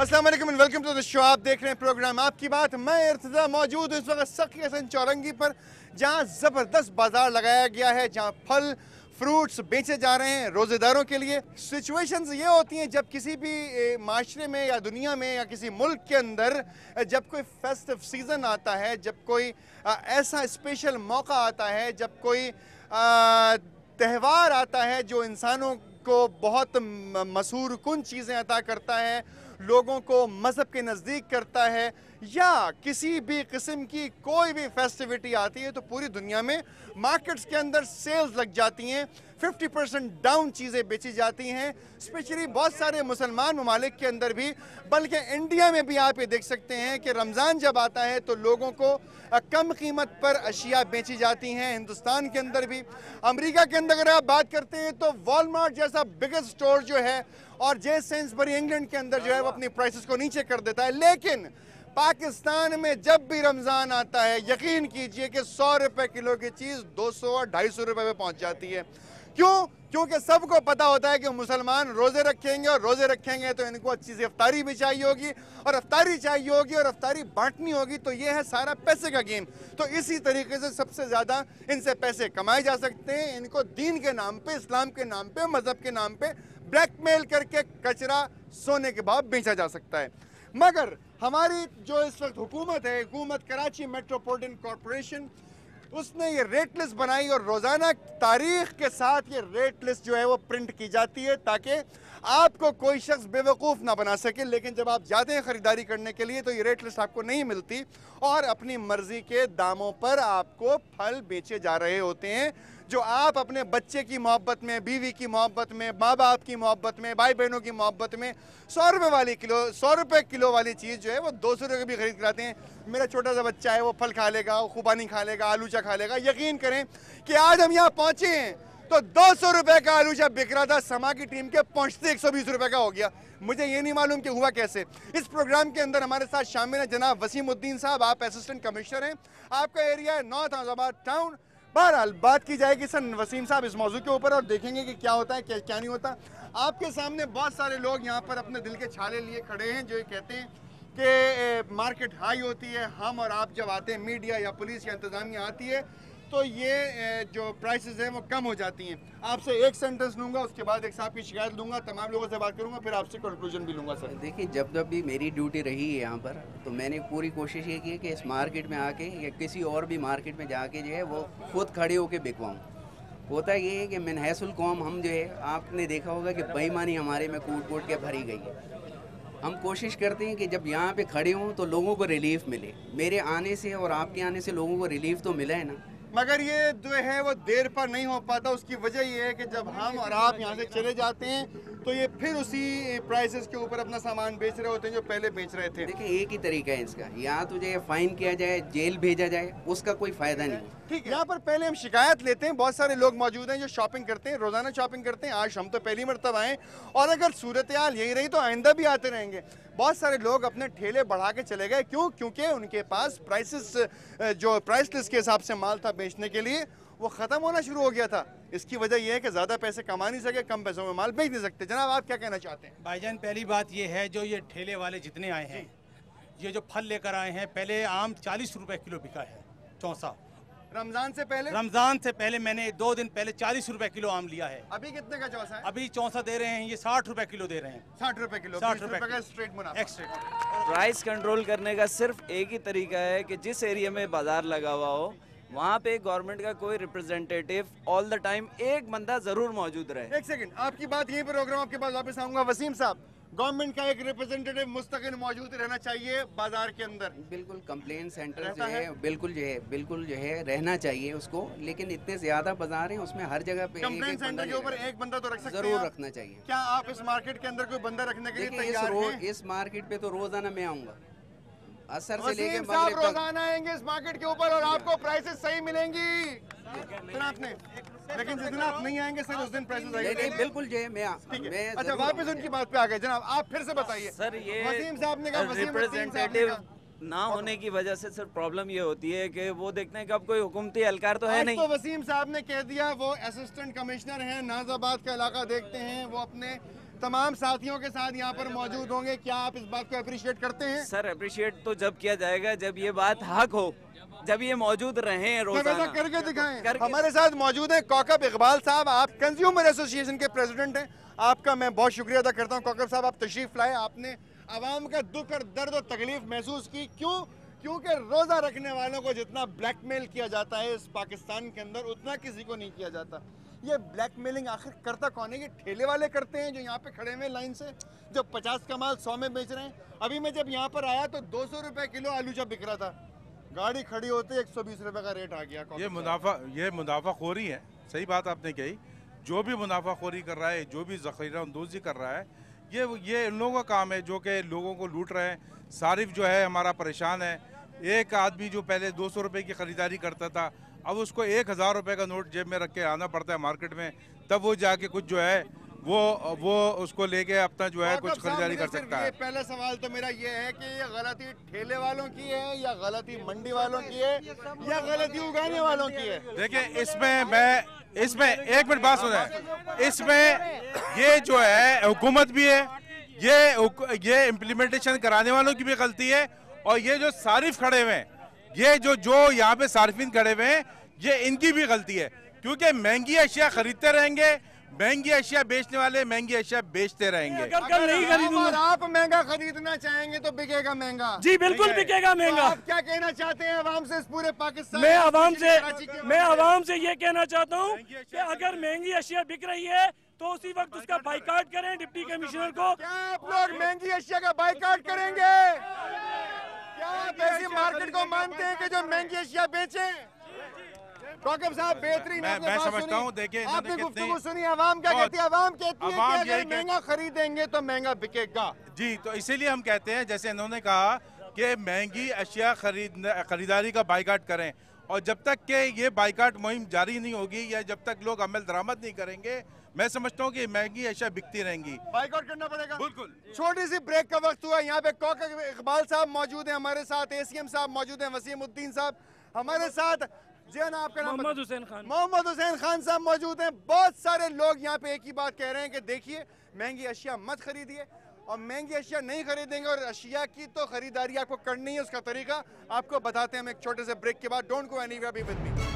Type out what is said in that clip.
अस्सलाम वालेकुम and welcome to the show. आप देख रहे हैं प्रोग्राम आपकी बात। मैं इर्तिजा मौजूद हूँ इस वक्त सखी हसन चौरंगी पर, जहाँ ज़बरदस्त बाजार लगाया गया है, जहाँ फल फ्रूट्स बेचे जा रहे हैं रोज़ेदारों के लिए। सिचुएशंस ये होती हैं जब किसी भी माशरे में या दुनिया में या किसी मुल्क के अंदर जब कोई फेस्टिव सीज़न आता है, जब कोई ऐसा स्पेशल मौका आता है, जब कोई त्यौहार आता है जो इंसानों को बहुत मशहूर कुन चीज़ें अता करता है, लोगों को मज़हब के नज़दीक करता है, या किसी भी किस्म की कोई भी फेस्टिविटी आती है तो पूरी दुनिया में मार्केट्स के अंदर सेल्स लग जाती हैं, 50% डाउन चीज़ें बेची जाती हैं। स्पेशली बहुत सारे मुसलमान ममालिक के अंदर भी, बल्कि इंडिया में भी आप ये देख सकते हैं कि रमज़ान जब आता है तो लोगों को कम कीमत पर अशिया बेची जाती हैं। हिंदुस्तान के अंदर भी, अमेरिका के अंदर अगर आप बात करते हैं तो वॉलमार्ट जैसा बिगेस्ट स्टोर जो है और जे सेंसबरी इंग्लैंड के अंदर जो है वो अपनी प्राइसेस को नीचे कर देता है। लेकिन पाकिस्तान में जब भी रमज़ान आता है, यकीन कीजिए कि 100 रुपए किलो की चीज़ 200 और 250 रुपए में पहुंच जाती है। क्यों? क्योंकि सबको पता होता है कि मुसलमान रोज़े रखेंगे और रोज़े रखेंगे तो इनको अच्छी सी इफ्तारी भी चाहिए होगी और इफ्तारी चाहिए होगी और इफ्तारी बांटनी होगी, तो ये है सारा पैसे का गेम। तो इसी तरीके से सबसे ज़्यादा इनसे पैसे कमाए जा सकते हैं। इनको दीन के नाम पे, इस्लाम के नाम पे, मज़हब के नाम पे ब्लैकमेल करके कचरा सोने के भाव बेचा जा सकता है। मगर हमारी जो इस वक्त हुकूमत है, हुकूमत कराची मेट्रोपॉलिटन कॉरपोरेशन, उसने ये रेट लिस्ट बनाई और रोज़ाना तारीख के साथ ये रेट लिस्ट जो है वो प्रिंट की जाती है ताकि आपको कोई शख्स बेवकूफ़ ना बना सके। लेकिन जब आप जाते हैं ख़रीदारी करने के लिए तो ये रेट लिस्ट आपको नहीं मिलती और अपनी मर्ज़ी के दामों पर आपको फल बेचे जा रहे होते हैं, जो आप अपने बच्चे की मोहब्बत में, बीवी की मोहब्बत में, माँ बाप की मोहब्बत में, भाई बहनों की मोहब्बत में 100 रुपये किलो वाली चीज़ जो है वो 200 रुपये की भी खरीद कराते हैं। मेरा छोटा सा बच्चा है, वो फल खा लेगा, वो खुबानी खा लेगा, आलूचा खा लेगा। यकीन करें कि आज हम यहाँ पहुँचे हैं तो 200 रुपये का आलूचा बिक रहा था, समा की टीम के पहुँचते 120 रुपये का हो गया। मुझे ये नहीं मालूम कि हुआ कैसे। इस प्रोग्राम के अंदर हमारे साथ शामिल है जनाब वसीमुद्दीन साहब, आप असिस्टेंट कमिश्नर हैं, आपका एरिया है नॉर्थ आज़ाबाद टाउन। बहरहाल बात की जाएगी सर वसीम साहब इस मौजू के ऊपर और देखेंगे कि क्या होता है क्या नहीं होता। आपके सामने बहुत सारे लोग यहाँ पर अपने दिल के छाले लिए खड़े हैं जो ये कहते हैं कि मार्केट हाई होती है, हम और आप जब आते हैं, मीडिया या पुलिस या इंतज़ामिया आती है तो ये जो प्राइसेस हैं वो कम हो जाती हैं। आपसे एक सेंटेंस लूँगा, उसके बाद एक साहब की शिकायत लूँगा, तमाम लोगों से बात करूँगा, फिर आपसे कंक्लूजन भी लूँगा। सर देखिए, जब जब भी मेरी ड्यूटी रही है यहाँ पर तो मैंने पूरी कोशिश ये की है कि इस मार्केट में आके या किसी और भी मार्केट में जाके जो है वो खुद खड़े होकर बिकवाऊँ। होता ये है कि मनहैसुल कौम हम जो है, आपने देखा होगा कि बेईमानी हमारे में कूट कूट के भरी गई है। हम कोशिश करते हैं कि जब यहाँ पे खड़े हों तो लोगों को रिलीफ मिले। मेरे आने से और आपके आने से लोगों को रिलीफ तो मिला है ना, मगर ये जो है वो देर पर नहीं हो पाता। उसकी वजह ये है कि जब हम और आप यहाँ से चले जाते हैं तो ये फिर उसी प्राइसेस के ऊपर अपना सामान बेच रहे होते हैं जो पहले बेच रहे थे। देखिए एक ही तरीका है इसका, या तो जो फाइन किया जाए, जेल भेजा जाए, उसका कोई फ़ायदा नहीं। ठीक है, यहाँ पर पहले हम शिकायत लेते हैं। बहुत सारे लोग मौजूद हैं जो शॉपिंग करते हैं, रोज़ाना शॉपिंग करते हैं। आज हम तो पहली मरतबा आए और अगर सूरत हाल यही रही तो आइंदा भी आते रहेंगे। बहुत सारे लोग अपने ठेले बढ़ा के चले गए। क्यों? क्योंकि उनके पास प्राइसेस जो प्राइस लिस्ट के हिसाब से माल था बेचने के लिए वो ख़त्म होना शुरू हो गया था। इसकी वजह यह है कि ज़्यादा पैसे कमा नहीं सके, कम पैसों में माल बेच नहीं सकते। जनाब आप क्या कहना चाहते हैं? भाईजान, पहली बात ये है, जो ये ठेले वाले जितने आए हैं, ये जो फल लेकर आए हैं, पहले आम 40 रुपए किलो बिका है, चौसा। रमज़ान से पहले मैंने 2 दिन पहले 40 रुपए किलो आम लिया है। अभी कितने का चौसा है? अभी चौसा दे रहे हैं ये 60 रुपए किलो दे रहे हैं। 60 रुपए किलो, 60 रुपए का स्ट्रेट मुनाफा। प्राइस कंट्रोल करने का सिर्फ एक ही तरीका है कि जिस एरिया में बाजार लगा हुआ हो वहाँ पे गवर्नमेंट का कोई रिप्रेजेंटेटिव ऑल द टाइम एक बंदा जरूर मौजूद रहे। एक सेकंड, आपकी बात यहीं पर रोक रहा हूँ, आपके पास वापस आऊंगा। वसीम साहब, गवर्नमेंट का एक रिप्रेजेंटेटिव मुस्तकिल मौजूद रहना चाहिए बाजार के अंदर। बिल्कुल, कंप्लेन सेंटर जो है बिल्कुल जो है रहना चाहिए उसको। लेकिन इतने ज्यादा बाजार हैं, उसमें हर जगह पे कंप्लेन सेंटर के ऊपर एक बंदा तो रख सकते हैं, जरूर रखना चाहिए। क्या आप इस मार्केट के अंदर कोई बंदा रखने के लिए तैयार हैं? इस मार्केट पे तो रोजाना मैं आऊँगा, असर से लेके साहब रोजाना आएंगे इस मार्केट के ऊपर और आपको प्राइसेस सही मिलेंगी। आपने लेकिन जिस दिन आप नहीं आएंगे सर उस दिन प्राइसेस नहीं, बिल्कुल जो है मैं अच्छा वापस उनकी बात पे आ गए। जनाब आप फिर से बताइए। सर ये वसीम साहब ने कहा, रिप्रेजेंटेटिव ना होने की वजह से सर प्रॉब्लम ये होती है कि वो देखते हैं कि अब कोई हुकूमती एहलकार तो है नहीं। तो वसीम साहब ने कह दिया वो असिस्टेंट कमिश्नर हैं, नाजाबाद का इलाका देखते हैं, वो अपने तमाम साथियों के साथ यहाँ पर मौजूद होंगे। क्या आप इस बात को अप्रिशिएट करते हैं? सर अप्रिशिएट तो जब किया जाएगा जब ये बात हक हो, जब ये मौजूद रहे तो रोजाना। वैसा करके दिखाएं। करके- हमारे साथ मौजूद हैं कौकब इकबाल साहब, आप कंज्यूमर एसोसिएशन के प्रेसिडेंट हैं। आपका मैं बहुत शुक्रिया अदा करता हूँ कौकब साहब, आप तशरीफ लाए, आपने आवाम का दुख और दर्द और तकलीफ महसूस की। क्यों? क्योंकि रोज़ा रखने वालों को जितना ब्लैकमेल किया जाता है इस पाकिस्तान के अंदर, उतना किसी को नहीं किया जाता। ये ब्लैकमेलिंग आखिर करता कौन है? ये ठेले वाले करते हैं जो यहाँ पे खड़े हुए लाइन से, जो 50 का माल 100 में बेच रहे हैं। अभी मैं जब यहाँ पर आया तो 200 रुपए किलो आलू जब बिक रहा था, गाड़ी खड़ी होते 120 रुपए का रेट आ गया। ये मुनाफाखोरी है। सही बात आपने कही। जो भी मुनाफाखोरी कर रहा है, जो भी ज़ख़ीरा अंदोज़ी कर रहा है, ये इन लोगों का काम है जो कि लोगों को लूट रहे हैं। सारिफ जो है हमारा परेशान है। एक आदमी जो पहले 200 रुपये की ख़रीदारी करता था, अब उसको 1000 रुपये का नोट जेब में रख के आना पड़ता है मार्केट में, तब वो जाके कुछ जो है वो उसको लेके अपना जो है कुछ खरीदारी कर सकता है। पहला सवाल तो मेरा ये है कि ये गलती ठेले वालों की है या गलती मंडी वालों की है या गलती उगाने वालों की है? देखिए इसमें एक मिनट बात सुना है। इसमें ये जो है हुकूमत भी है, ये इम्प्लीमेंटेशन कराने वालों की भी गलती है, और ये जो सारिफ खड़े हुए हैं, ये जो यहाँ पे सारिफिन खड़े हुए हैं, ये इनकी भी गलती है। क्योंकि महंगी अशिया खरीदते रहेंगे, महंगी अशिया बेचने वाले महंगी अशिया बेचते रहेंगे। अगर नहीं खरीदूंगा, आप महंगा खरीदना चाहेंगे तो बिकेगा महंगा। जी बिल्कुल बिकेगा तो महंगा। आप क्या कहना चाहते हैं आवाम से, इस पूरे पाकिस्तान? मैं आवाम से ये कहना चाहता हूँ कि अगर महंगी अशिया बिक रही है तो उसी वक्त उसका बाइकाट करें डिप्टी कमिश्नर को। क्या आप लोग महंगी अशिया का बाइकाट करेंगे? क्या आप ऐसी मार्केट को मानते हैं कि जो महंगी अशिया बेचे? कौकब साहब बेहतरीन, आपने मैं बात समझता सुनी। हूँ, देखिए आपने इन्होंने गुफ्तगू सुनी। आवाम क्या कहती है? आवाम कहती है आवाम कि यही अगर महंगा खरीदेंगे तो महंगा बिकेगा। जी, तो इसीलिए हम कहते हैं, जैसे इन्होंने कहा कि महंगी अशिया खरीदारी का बाइकाट करें, और जब तक कि ये बाइकाट मुहिम जारी नहीं होगी या जब तक लोग अमल दरामद नहीं करेंगे, मैं समझता हूँ कि महंगी अशिया बिकती रहेंगी। बाइकआउट करना पड़ेगा। बिल्कुल। छोटी सी ब्रेक का वक्त हुआ। यहाँ पे कौकब इकबाल साहब मौजूद हैं हमारे साथ, एसीएम साहब मौजूद हैं, वसीमुद्दीन साहब हमारे साथ। जी ना, आपका नाम? मोहम्मद हुसैन खान। मोहम्मद हुसैन खान साहब मौजूद हैं। बहुत सारे लोग यहाँ पे एक ही बात कह रहे हैं कि देखिए महंगी अशिया मत खरीदिए, और महंगी अशिया नहीं खरीदेंगे और अशिया की तो खरीदारी आपको करनी है, उसका तरीका आपको बताते हैं हम एक छोटे से ब्रेक के बाद। Don't go anywhere, be with me.